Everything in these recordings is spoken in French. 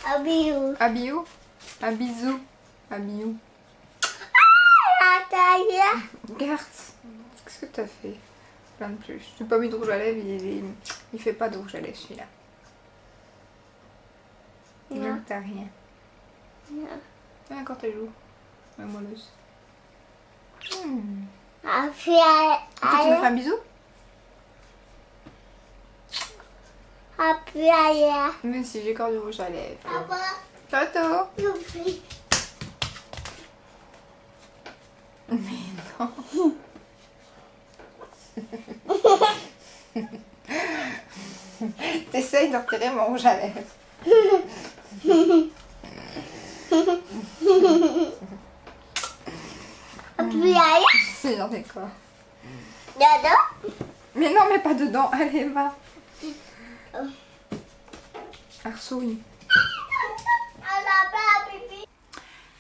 Un bisou. Un bisou. Un bisou. Un bisou. La taille. Regarde. Qu'est-ce que t'as fait? Plein de plus. Je n'ai pas mis de rouge à lèvres, il fait pas de rouge à lèvres celui-là. Non, t'as rien. Non. Ah, encore tes joues. Ouais, molleuse. Après, Tu me fais un bisou? après, Mais si, j'ai encore du rouge à lèvres. papa, Toto. je fais. Mais non. T'essayes de retirer mon rouge à lèvres. Après, Si, j'en ai quoi. dedans. Mais non, mais pas dedans. Allez, va. Arsouille.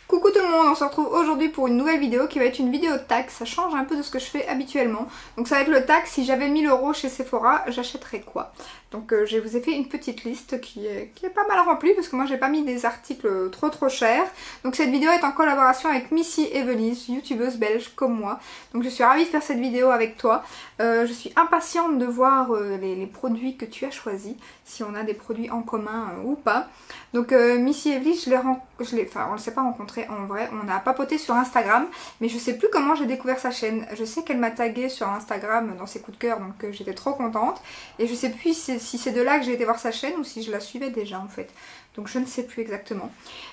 Coucou tout le monde, on se retrouve aujourd'hui pour une nouvelle vidéo qui va être une vidéo de tag. Ça change un peu de ce que je fais habituellement. Donc ça va être le tag, si j'avais 1000 € chez Sephora, j'achèterais quoi? Donc je vous ai fait une petite liste qui est pas mal remplie parce que moi j'ai pas mis des articles trop chers. Donc cette vidéo est en collaboration avec Missy Evelise, youtubeuse belge comme moi. Donc je suis ravie de faire cette vidéo avec toi. Je suis impatiente de voir les produits que tu as choisis, si on a des produits en commun ou pas. Donc Missy Evelise, enfin on ne s'est pas rencontré en vrai, on a papoté sur Instagram, mais je sais plus comment j'ai découvert sa chaîne. Je sais qu'elle m'a tagué sur Instagram dans ses coups de cœur, donc j'étais trop contente. Et je sais plus si c'est de là que j'ai été voir sa chaîne ou si je la suivais déjà en fait. Donc je ne sais plus exactement.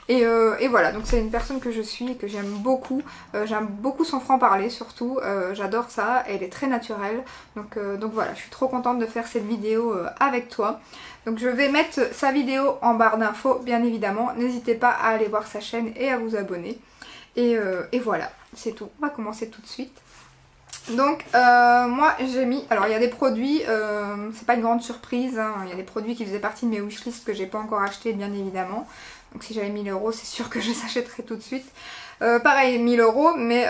Et voilà, donc c'est une personne que je suis et que j'aime beaucoup. J'aime beaucoup son franc-parler surtout. J'adore ça, elle est très naturelle. Donc voilà, je suis trop contente de faire cette vidéo avec toi. Donc je vais mettre sa vidéo en barre d'infos bien évidemment. N'hésitez pas à aller voir sa chaîne et à vous abonner. Et voilà, c'est tout. On va commencer tout de suite. Donc moi j'ai mis, alors il y a des produits, c'est pas une grande surprise, hein. Il y a des produits qui faisaient partie de mes wishlists que j'ai pas encore acheté bien évidemment. Donc si j'avais 1000 € c'est sûr que je les achèterais tout de suite. Pareil 1000 €, mais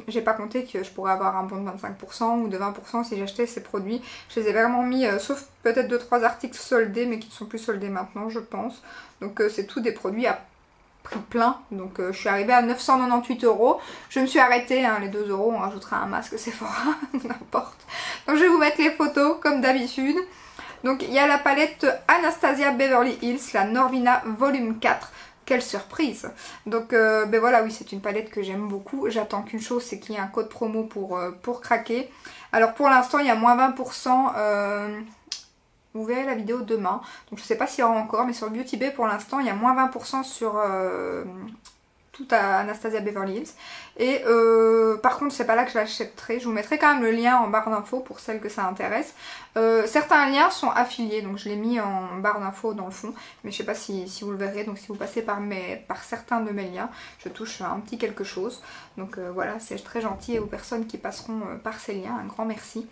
j'ai pas compté que je pourrais avoir un bon de 25% ou de 20% si j'achetais ces produits. Je les ai vraiment mis, sauf peut-être 2-3 articles soldés mais qui ne sont plus soldés maintenant je pense. Donc c'est tout des produits à prix plein, donc je suis arrivée à 998 €. Je me suis arrêtée, hein, les 2 €, on rajoutera un masque Sephora, n'importe. Donc je vais vous mettre les photos comme d'habitude. Donc il y a la palette Anastasia Beverly Hills, la Norvina volume 4. Quelle surprise! Donc ben voilà, oui c'est une palette que j'aime beaucoup. J'attends qu'une chose, c'est qu'il y ait un code promo pour craquer. Alors pour l'instant il y a moins 20%. Vous verrez la vidéo demain, donc je sais pas s'il y aura encore, mais sur Beauty Bay pour l'instant il y a moins 20% sur tout à Anastasia Beverly Hills. Et par contre c'est pas là que je l'achèterai, je vous mettrai quand même le lien en barre d'infos pour celles que ça intéresse. Certains liens sont affiliés, donc je l'ai mis en barre d'infos dans le fond, mais je sais pas si vous le verrez, donc si vous passez par certains de mes liens, je touche un petit quelque chose. Donc voilà, c'est très gentil et aux personnes qui passeront par ces liens, un grand merci.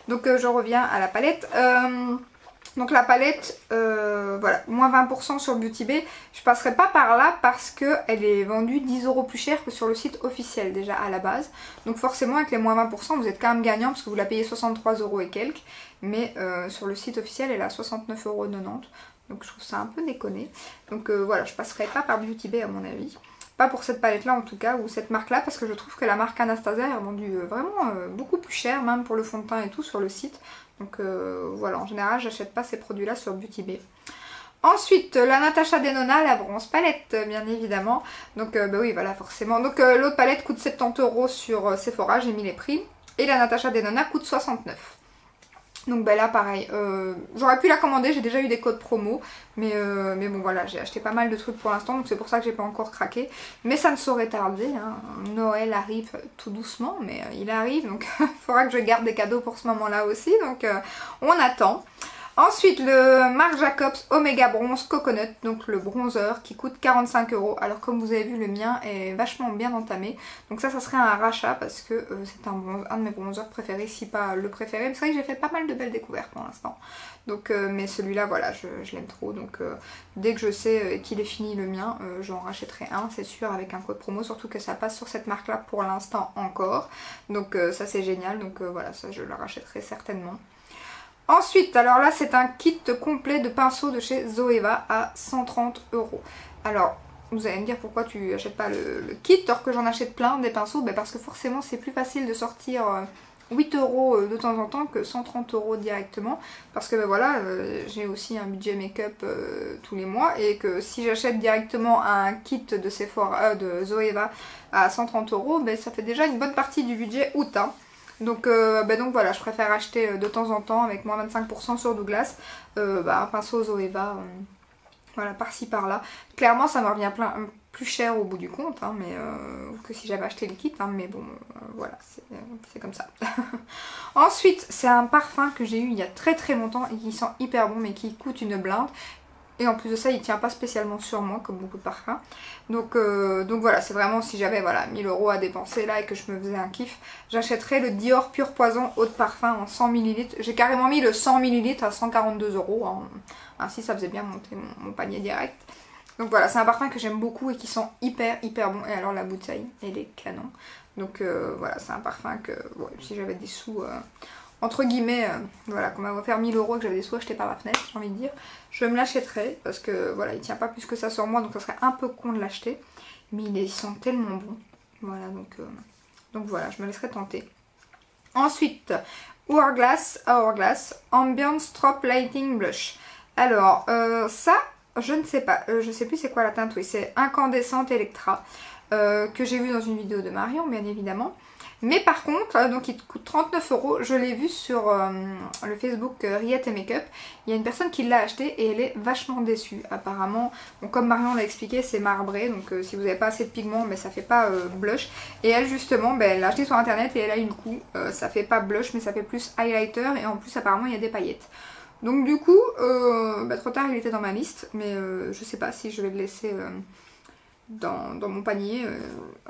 Donc je reviens à la palette. Donc la palette, voilà, moins 20% sur Beauty Bay. Je passerai pas par là parce qu'elle est vendue 10 € plus cher que sur le site officiel déjà à la base. Donc forcément avec les moins 20% vous êtes quand même gagnant parce que vous la payez 63 € et quelques. Mais sur le site officiel elle est à 69,90 €. Donc je trouve ça un peu déconné. Donc voilà, je passerai pas par Beauty Bay à mon avis. Pas pour cette palette là en tout cas, ou cette marque là, parce que je trouve que la marque Anastasia est vendue vraiment beaucoup plus cher, même pour le fond de teint et tout sur le site. Donc voilà, en général j'achète pas ces produits là sur Beauty Bay. Ensuite la Natasha Denona, la bronze palette bien évidemment. Donc bah oui voilà forcément. Donc l'autre palette coûte 70 € sur Sephora, j'ai mis les prix. Et la Natasha Denona coûte 69 €. Donc ben là pareil, j'aurais pu la commander, j'ai déjà eu des codes promo, mais bon voilà, j'ai acheté pas mal de trucs pour l'instant, donc c'est pour ça que j'ai pas encore craqué. Mais ça ne saurait tarder, hein. Noël arrive tout doucement, mais il arrive, donc il faudra que je garde des cadeaux pour ce moment-là aussi, donc on attend. Ensuite le Marc Jacobs Omega Bronze Coconut, donc le bronzer qui coûte 45 €. Alors comme vous avez vu le mien est vachement bien entamé. Donc ça serait un rachat parce que c'est un de mes bronzers préférés, si pas le préféré. C'est vrai que j'ai fait pas mal de belles découvertes pour l'instant. Donc mais celui-là voilà je l'aime trop. Donc dès que je sais qu'il est fini le mien, j'en rachèterai un c'est sûr avec un code promo. Surtout que ça passe sur cette marque là pour l'instant encore. Donc ça c'est génial. Donc voilà ça je le rachèterai certainement. Ensuite, alors là c'est un kit complet de pinceaux de chez Zoeva à 130 €. Alors vous allez me dire pourquoi tu achètes pas le kit alors que j'en achète plein des pinceaux. Ben parce que forcément c'est plus facile de sortir 8 € de temps en temps que 130 € directement. Parce que ben voilà, j'ai aussi un budget make-up tous les mois. Et que si j'achète directement un kit de Sephora, de Zoeva à 130 €, ben ça fait déjà une bonne partie du budget août. Hein. Donc voilà, je préfère acheter de temps en temps avec moins 25% sur Douglas un pinceau Zoeva, voilà, par-ci par-là. Clairement ça me revient plus cher au bout du compte, hein, mais que si j'avais acheté le kit, hein, mais bon, voilà, c'est comme ça. Ensuite, c'est un parfum que j'ai eu il y a très longtemps et qui sent hyper bon mais qui coûte une blinde. Et en plus de ça, il tient pas spécialement sur moi, comme beaucoup de parfums. Donc voilà, c'est vraiment si j'avais 1000 € à dépenser là et que je me faisais un kiff, j'achèterais le Dior Pur Poison Eau de Parfum en 100 ml. J'ai carrément mis le 100 ml à 142 €. Hein. Ainsi, ça faisait bien monter mon panier direct. Donc voilà, c'est un parfum que j'aime beaucoup et qui sent hyper bon. Et alors la bouteille, elle est canon. Donc voilà, c'est un parfum que si j'avais des sous... entre guillemets, voilà, qu'on m'a offert 1000 € et que j'avais des sous achetés par la fenêtre, j'ai envie de dire, je me l'achèterais parce que voilà, il tient pas plus que ça sur moi, donc ça serait un peu con de l'acheter, mais il sent tellement bon, voilà, donc voilà, je me laisserai tenter. Ensuite, Hourglass Ambient Strobe Lighting Blush. Alors, ça, je ne sais pas, je sais plus c'est quoi la teinte, oui, c'est Incandescente Electra, que j'ai vu dans une vidéo de Marion, bien évidemment. Mais par contre, donc il coûte 39 €, je l'ai vu sur le Facebook Riette et Make-up. Il y a une personne qui l'a acheté et elle est vachement déçue apparemment. Donc comme Marion l'a expliqué, c'est marbré, donc si vous n'avez pas assez de pigments, mais ça fait pas blush. Et elle justement, elle l'a acheté sur internet et elle a une coup, ça fait pas blush mais ça fait plus highlighter et en plus apparemment il y a des paillettes. Donc du coup, trop tard il était dans ma liste, mais je sais pas si je vais le laisser... dans mon panier,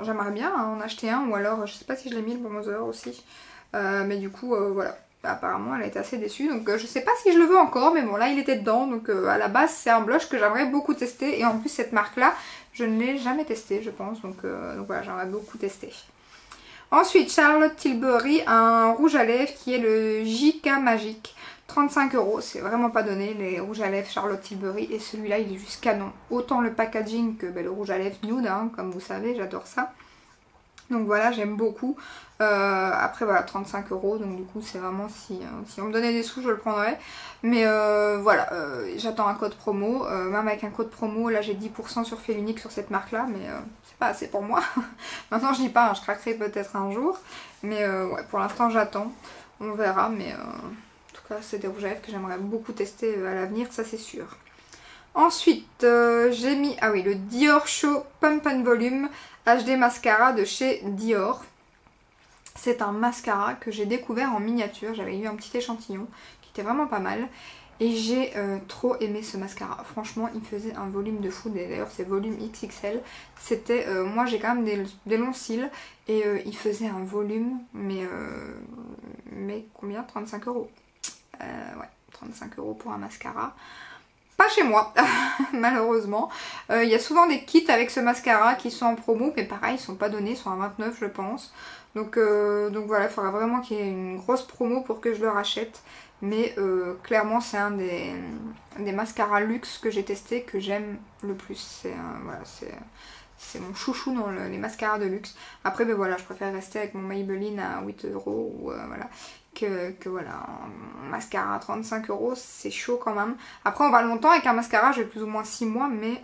j'aimerais bien en acheter un, ou alors je sais pas si je l'ai mis le bronzer aussi, mais du coup voilà, apparemment elle a été assez déçue, donc je sais pas si je le veux encore, mais bon là il était dedans, donc à la base c'est un blush que j'aimerais beaucoup tester, et en plus cette marque là je ne l'ai jamais testé je pense, donc voilà, j'aimerais beaucoup tester. Ensuite, Charlotte Tilbury, un rouge à lèvres qui est le JK Magic. 35 €, c'est vraiment pas donné, les rouges à lèvres Charlotte Tilbury, et celui-là il est juste canon. Autant le packaging que le rouge à lèvres nude, hein, comme vous savez, j'adore ça. Donc voilà, j'aime beaucoup. Après voilà, 35 €, donc du coup c'est vraiment si on me donnait des sous je le prendrais. Mais voilà, j'attends un code promo. Même avec un code promo, là j'ai 10% sur fait unique sur cette marque là, mais c'est pas assez pour moi. Maintenant je dis pas, hein, je craquerai peut-être un jour. Mais ouais, pour l'instant j'attends, on verra, mais... c'est des rouges à lèvres que j'aimerais beaucoup tester à l'avenir, ça c'est sûr. Ensuite, j'ai mis le Dior Show Pump and Volume HD Mascara de chez Dior. C'est un mascara que j'ai découvert en miniature, j'avais eu un petit échantillon qui était vraiment pas mal. Et j'ai trop aimé ce mascara. Franchement, il faisait un volume de fou. D'ailleurs, c'est volume XXL. C'était... moi, j'ai quand même des longs cils. Et il faisait un volume, mais combien? 35 €. Ouais, 35 € pour un mascara. Pas chez moi, malheureusement. Il y a souvent des kits avec ce mascara qui sont en promo, mais pareil, ils sont pas donnés, ils sont à 29 je pense. Donc voilà, il faudra vraiment qu'il y ait une grosse promo pour que je le rachète. Mais clairement, c'est un des mascaras luxe que j'ai testé, que j'aime le plus. C'est mon chouchou dans les mascaras de luxe. Après, voilà, je préfère rester avec mon Maybelline à 8 € ou voilà. Que voilà, un mascara à 35 €, c'est chaud quand même. Après on va longtemps avec un mascara, j'ai plus ou moins 6 mois, mais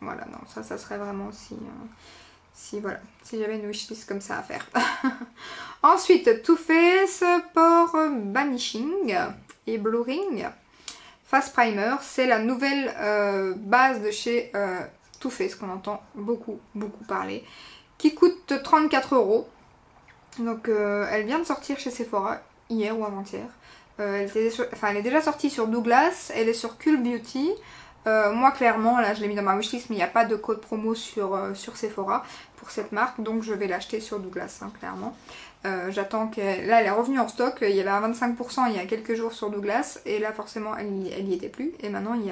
voilà, non, ça serait vraiment si j'avais une wishlist comme ça à faire. Ensuite, Too Faced Pore Banishing et Blurring Face Primer, c'est la nouvelle base de chez Too Faced qu'on entend beaucoup parler, qui coûte 34 €. Donc elle vient de sortir chez Sephora hier ou avant-hier. Elle est déjà sortie sur Douglas, elle est sur Cool Beauty. Moi clairement, là je l'ai mis dans ma wishlist, mais il n'y a pas de code promo sur Sephora pour cette marque, donc je vais l'acheter sur Douglas, hein, clairement. J'attends qu'elle... Là elle est revenue en stock, il y avait un 25% il y a quelques jours sur Douglas, et là forcément elle y était plus, et maintenant il y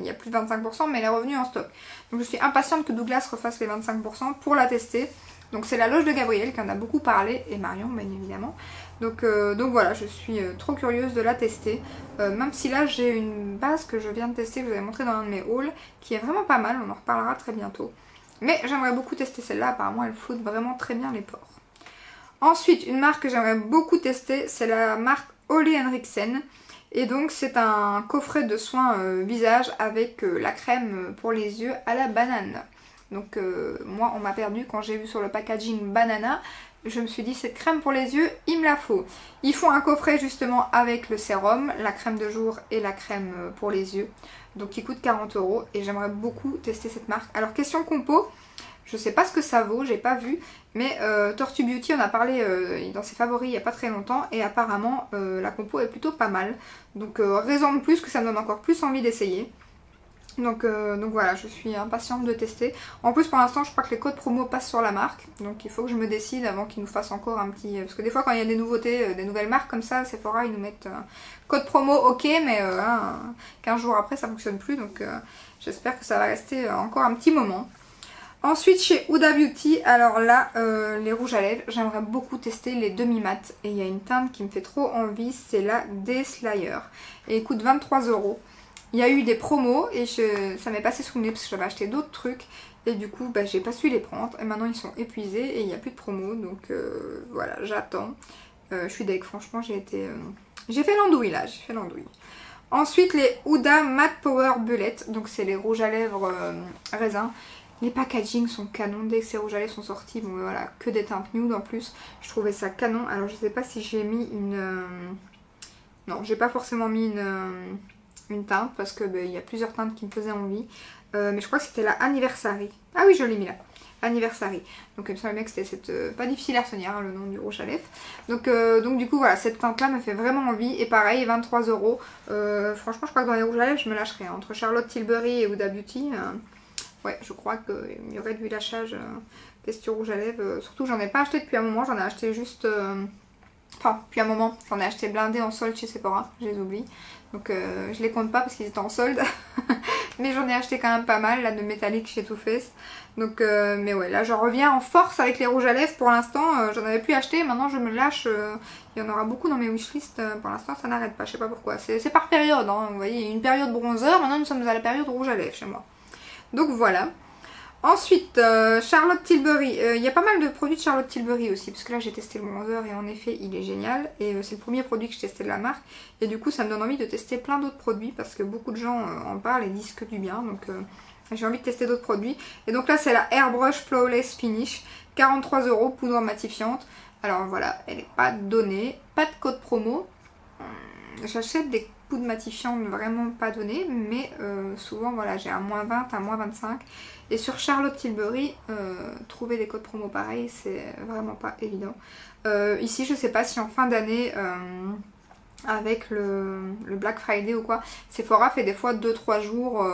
a plus de 25%, mais elle est revenue en stock. Donc je suis impatiente que Douglas refasse les 25% pour la tester. Donc c'est la loge de Gabriel qui en a beaucoup parlé, et Marion bien évidemment. Donc voilà, je suis trop curieuse de la tester. Même si là j'ai une base que je viens de tester, que je vous avais montré dans un de mes hauls, qui est vraiment pas mal, on en reparlera très bientôt. Mais j'aimerais beaucoup tester celle-là, apparemment elle floute vraiment très bien les pores. Ensuite, une marque que j'aimerais beaucoup tester, c'est la marque Ole Henriksen. Et donc c'est un coffret de soins visage avec la crème pour les yeux à la banane. Donc moi on m'a perdu quand j'ai vu sur le packaging banana. Je me suis dit cette crème pour les yeux, il me la faut. Ils font un coffret justement avec le sérum, la crème de jour et la crème pour les yeux. Donc il coûte 40 € et j'aimerais beaucoup tester cette marque. Alors question compo, je sais pas ce que ça vaut, j'ai pas vu. Mais Tortue Beauty en a parlé dans ses favoris il n'y a pas très longtemps. Et apparemment la compo est plutôt pas mal. Donc raison de plus que ça me donne encore plus envie d'essayer. Donc voilà, je suis impatiente de tester. En plus pour l'instant je crois que les codes promo passent sur la marque. Donc il faut que je me décide avant qu'ils nous fassent encore un petit... Parce que des fois quand il y a des nouveautés, des nouvelles marques comme ça, Sephora ils nous mettent code promo ok, mais 15 jours après ça fonctionne plus. Donc j'espère que ça va rester encore un petit moment. Ensuite chez Huda Beauty, alors là les rouges à lèvres, j'aimerais beaucoup tester les demi-mat. Et il y a une teinte qui me fait trop envie, c'est la Day Slayer. Et elle coûte 23 €. Il y a eu des promos et ça m'est passé sous le nez parce que j'avais acheté d'autres trucs. Et du coup bah, j'ai pas su les prendre. Et maintenant ils sont épuisés et il n'y a plus de promo. Donc voilà, j'attends. Je suis deg, franchement j'ai fait l'andouille là, j'ai fait l'andouille. Ensuite les Huda Matte Power Bullet. Donc c'est les rouges à lèvres raisin. Les packaging sont canons, dès que ces rouges à lèvres sont sortis, bon voilà, que des teintes nude en plus, je trouvais ça canon. Alors je sais pas si j'ai mis une... Non, j'ai pas forcément mis une teinte parce que il y a plusieurs teintes qui me faisaient envie. Mais je crois que c'était la Anniversary. Ah oui, je l'ai mis là, Anniversary. Donc il me semblait que c'était cette... pas difficile à retenir hein, le nom du rouge à lèvres. Donc du coup voilà, cette teinte là me fait vraiment envie. Et pareil, 23 €. Franchement je crois que dans les rouges à lèvres je me lâcherais. Entre Charlotte Tilbury et Huda Beauty... Ouais, je crois qu'il y aurait du lâchage question rouge à lèvres. Surtout j'en ai pas acheté depuis un moment, j'en ai acheté juste... Enfin, depuis un moment, j'en ai acheté blindé en solde chez Sephora, je les oublie. Donc je les compte pas parce qu'ils étaient en solde. Mais j'en ai acheté quand même pas mal, là, de métallique chez Too Faced. Donc, mais ouais, là je reviens en force avec les rouges à lèvres. Pour l'instant, j'en avais plus acheté, maintenant je me lâche. Il y en aura beaucoup dans mes wishlists. Pour l'instant ça n'arrête pas, je sais pas pourquoi. C'est par période, hein. Vous voyez, il y a une période bronzer, maintenant nous sommes à la période rouge à lèvres chez moi. Donc voilà. Ensuite, Charlotte Tilbury. Il y a pas mal de produits de Charlotte Tilbury aussi. Parce que là, j'ai testé le bronzer et en effet, il est génial. Et c'est le premier produit que j'ai testé de la marque. Et du coup, ça me donne envie de tester plein d'autres produits. Parce que beaucoup de gens en parlent et disent que du bien. Donc j'ai envie de tester d'autres produits. Et donc là, c'est la Airbrush Flawless Finish. 43 €, poudre matifiante. Alors voilà, elle n'est pas donnée. Pas de code promo. J'achète des poudres matifiantes vraiment pas données, mais souvent voilà, j'ai un -20, un -25. Et sur Charlotte Tilbury, trouver des codes promo pareils, c'est vraiment pas évident. Ici, je sais pas si en fin d'année, avec le Black Friday ou quoi, Sephora fait des fois 2-3 jours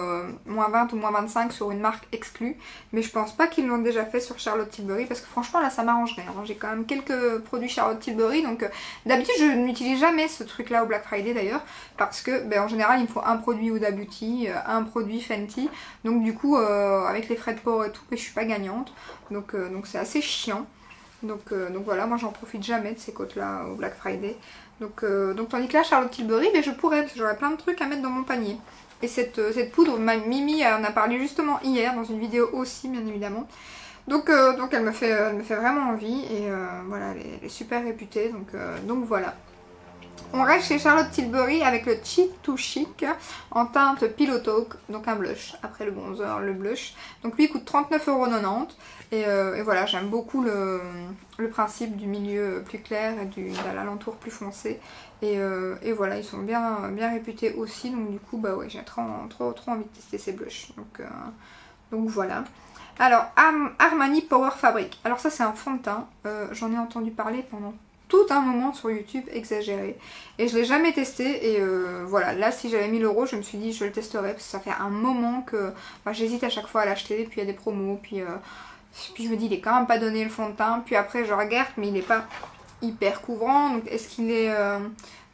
-20 ou -25 sur une marque exclue, mais je pense pas qu'ils l'ont déjà fait sur Charlotte Tilbury parce que franchement là ça m'arrangerait. J'ai quand même quelques produits Charlotte Tilbury, donc d'habitude je n'utilise jamais ce truc là au Black Friday d'ailleurs parce que en général il me faut un produit Huda Beauty, un produit Fenty, donc du coup avec les frais de port et tout, je suis pas gagnante, donc c'est assez chiant. Donc voilà, moi j'en profite jamais de ces codes là au Black Friday. Donc tandis que là, Charlotte Tilbury, je pourrais, parce que j'aurais plein de trucs à mettre dans mon panier. Et cette poudre, ma Mimi en a parlé justement hier dans une vidéo aussi, bien évidemment. Donc elle me fait vraiment envie et voilà, elle est super réputée, donc voilà. On reste chez Charlotte Tilbury avec le Cheat to Chic en teinte Pillow Talk, donc un blush, après le bronzer, le blush. Donc lui il coûte 39,90 € et voilà, j'aime beaucoup le principe du milieu plus clair et de l'alentour plus foncé. Et voilà, ils sont bien réputés aussi, donc du coup bah ouais, j'ai trop envie de tester ces blushs. Donc voilà. Alors Armani Power Fabric, alors ça c'est un fond de teint, j'en ai entendu parler pendant tout un moment sur YouTube, exagéré, et je l'ai jamais testé. Et voilà, là si j'avais 1000 €, je me suis dit je le testerais parce que ça fait un moment que j'hésite à chaque fois à l'acheter, puis il y a des promos, puis je me dis il est quand même pas donné le fond de teint, puis après je regarde mais il est pas hyper couvrant, donc est-ce qu'il est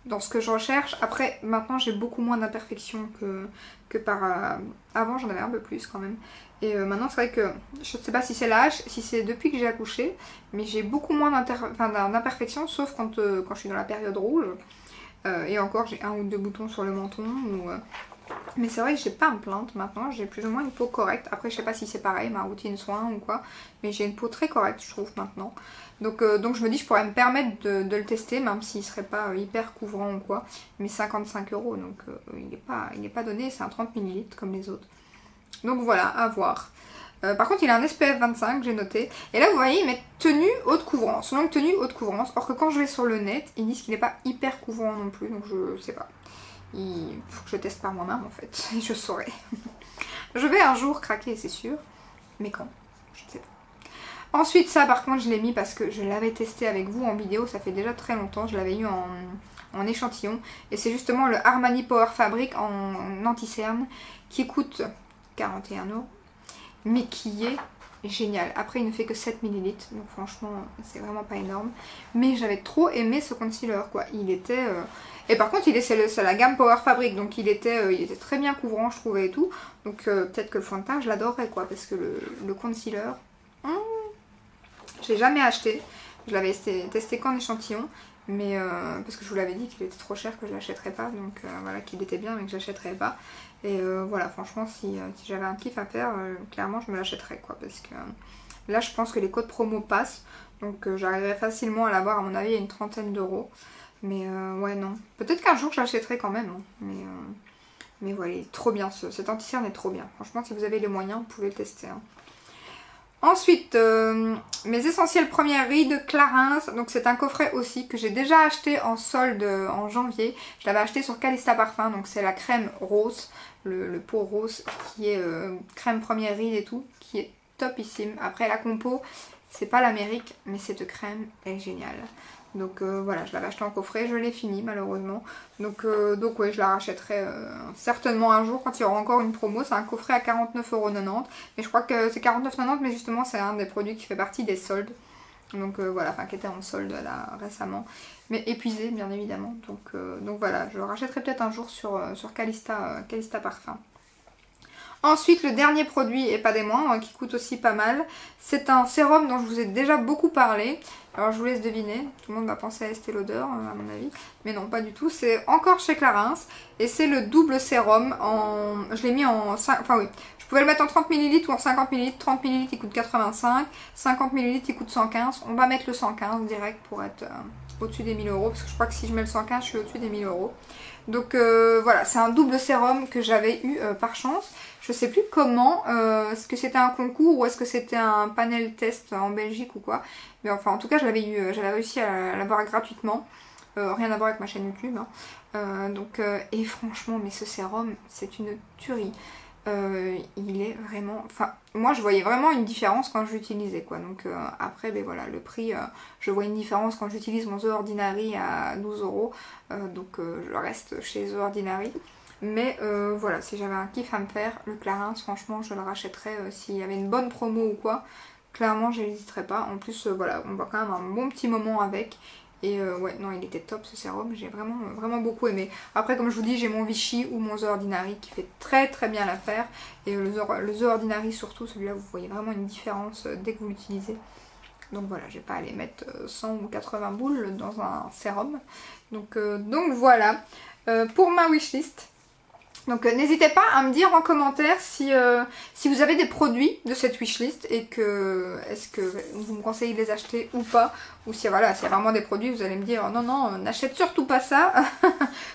dans ce que je recherche. Après, maintenant j'ai beaucoup moins d'imperfections que par avant, j'en avais un peu plus quand même. Et maintenant c'est vrai que je ne sais pas si c'est l'âge, si c'est depuis que j'ai accouché, mais j'ai beaucoup moins d'imperfections, sauf quand je suis dans la période rouge. Et encore j'ai 1 ou 2 boutons sur le menton. Mais c'est vrai que j'ai pas à me plaindre maintenant, j'ai plus ou moins une peau correcte. Après je sais pas si c'est pareil, ma routine soin ou quoi, mais j'ai une peau très correcte je trouve maintenant. Donc je me dis je pourrais me permettre de le tester, même s'il serait pas hyper couvrant ou quoi. Mais 55 €, donc il est pas donné, c'est un 30 ml comme les autres. Donc voilà, à voir. Par contre il a un SPF 25, j'ai noté. Et là vous voyez, ils mettent tenue haute couvrance, longue tenue haute couvrance. Or que quand je vais sur le net, ils disent qu'il n'est pas hyper couvrant non plus, donc je sais pas. Il faut que je teste par moi-même en fait, et je saurai. Je vais un jour craquer, c'est sûr. Mais quand? Je ne sais pas. Ensuite ça par contre je l'ai mis parce que je l'avais testé avec vous en vidéo, ça fait déjà très longtemps, je l'avais eu en échantillon. Et c'est justement le Armani Power Fabric en anti-cerne qui coûte 41 €, mais qui est génial. Après il ne fait que 7 ml, donc franchement c'est vraiment pas énorme. Mais j'avais trop aimé ce concealer quoi, il était... Et par contre c'est la gamme Power Fabric, donc il était très bien couvrant je trouvais et tout. Donc peut-être que le fond de teint je l'adorerais quoi, parce que le concealer, je l'ai jamais acheté. Je l'avais testé qu'en échantillon, mais parce que je vous l'avais dit qu'il était trop cher, que je l'achèterais pas. Donc voilà, qu'il était bien mais que je l'achèterais pas. Et voilà, franchement si j'avais un kiff à faire, clairement je me l'achèterais quoi, parce que là je pense que les codes promo passent. Donc j'arriverai facilement à l'avoir à mon avis à une 30aine d'euros. Mais ouais non, peut-être qu'un jour je l'achèterai quand même, hein. Mais voilà, il est trop bien, cet anti-cerne est trop bien. Franchement si vous avez les moyens vous pouvez le tester, hein. Ensuite, mes essentiels premières rides de Clarins, donc c'est un coffret aussi que j'ai déjà acheté en solde en janvier. Je l'avais acheté sur Calista Parfum, donc c'est la crème rose, le pot rose qui est crème première ride et tout, qui est topissime. Après la compo, c'est pas l'Amérique, mais cette crème est géniale. Donc voilà, je l'avais acheté en coffret, je l'ai fini malheureusement. Donc ouais, je la rachèterai certainement un jour quand il y aura encore une promo. C'est un coffret à 49,90 €. Mais je crois que c'est 49,90 €, mais justement c'est un des produits qui fait partie des soldes. Donc voilà, enfin qui était en solde là récemment. Mais épuisé bien évidemment. Donc voilà, je le rachèterai peut-être un jour sur Calista Parfum. Ensuite, le dernier produit, et pas des moindres, qui coûte aussi pas mal, c'est un sérum dont je vous ai déjà beaucoup parlé. Alors je vous laisse deviner, tout le monde va penser à Estée Lauder à mon avis, mais non pas du tout, c'est encore chez Clarins, et c'est le double sérum, je l'ai mis en 5, enfin oui, je pouvais le mettre en 30 ml ou en 50 ml, 30 ml il coûte 85, 50 ml il coûte 115, on va mettre le 115 direct pour être au-dessus des 1000 €, parce que je crois que si je mets le 115 je suis au-dessus des 1000 €. Donc voilà, c'est un double sérum que j'avais eu par chance. Je sais plus comment, est-ce que c'était un concours ou est-ce que c'était un panel test en Belgique ou quoi. Mais enfin en tout cas j'avais réussi à l'avoir gratuitement. Rien à voir avec ma chaîne YouTube. Hein. Et franchement, mais ce sérum c'est une tuerie. Il est vraiment... Enfin, moi je voyais vraiment une différence quand je l'utilisais quoi. Donc après, ben voilà, le prix, je vois une différence quand j'utilise mon The Ordinary à 12 €. Donc je reste chez The Ordinary. Mais voilà, si j'avais un kiff à me faire, le Clarins, franchement, je le rachèterais s'il y avait une bonne promo ou quoi. Clairement, j'hésiterais pas. En plus, voilà, on voit quand même un bon petit moment avec. Et ouais, non, il était top ce sérum, j'ai vraiment beaucoup aimé. Après, comme je vous dis, j'ai mon Vichy ou mon The Ordinary qui fait très très bien l'affaire. Et le The Ordinary surtout, celui-là, vous voyez vraiment une différence dès que vous l'utilisez. Donc voilà, je vais pas aller mettre 100 ou 80 boules dans un sérum. Donc voilà, pour ma wishlist. Donc n'hésitez pas à me dire en commentaire si vous avez des produits de cette wishlist et que est-ce que vous me conseillez de les acheter ou pas, ou si voilà, s'il y a vraiment des produits vous allez me dire non n'achète surtout pas ça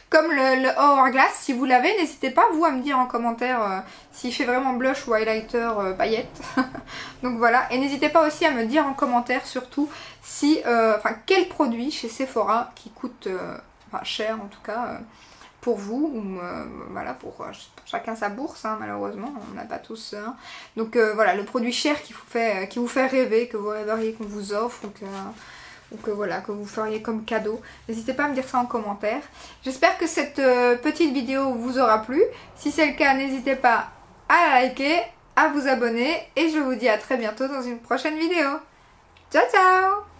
comme le Hourglass. Si vous l'avez, n'hésitez pas vous à me dire en commentaire s'il fait vraiment blush ou highlighter paillettes. Donc voilà, et n'hésitez pas aussi à me dire en commentaire surtout si quel produit chez Sephora qui coûte cher en tout cas pour vous, ou voilà, pour chacun sa bourse, hein, malheureusement, on n'a pas tous. Hein. Donc voilà, le produit cher qui vous fait rêver, que vous rêveriez qu'on vous offre, ou que voilà, que vous feriez comme cadeau. N'hésitez pas à me dire ça en commentaire. J'espère que cette petite vidéo vous aura plu. Si c'est le cas, n'hésitez pas à la liker, à vous abonner, et je vous dis à très bientôt dans une prochaine vidéo. Ciao ciao!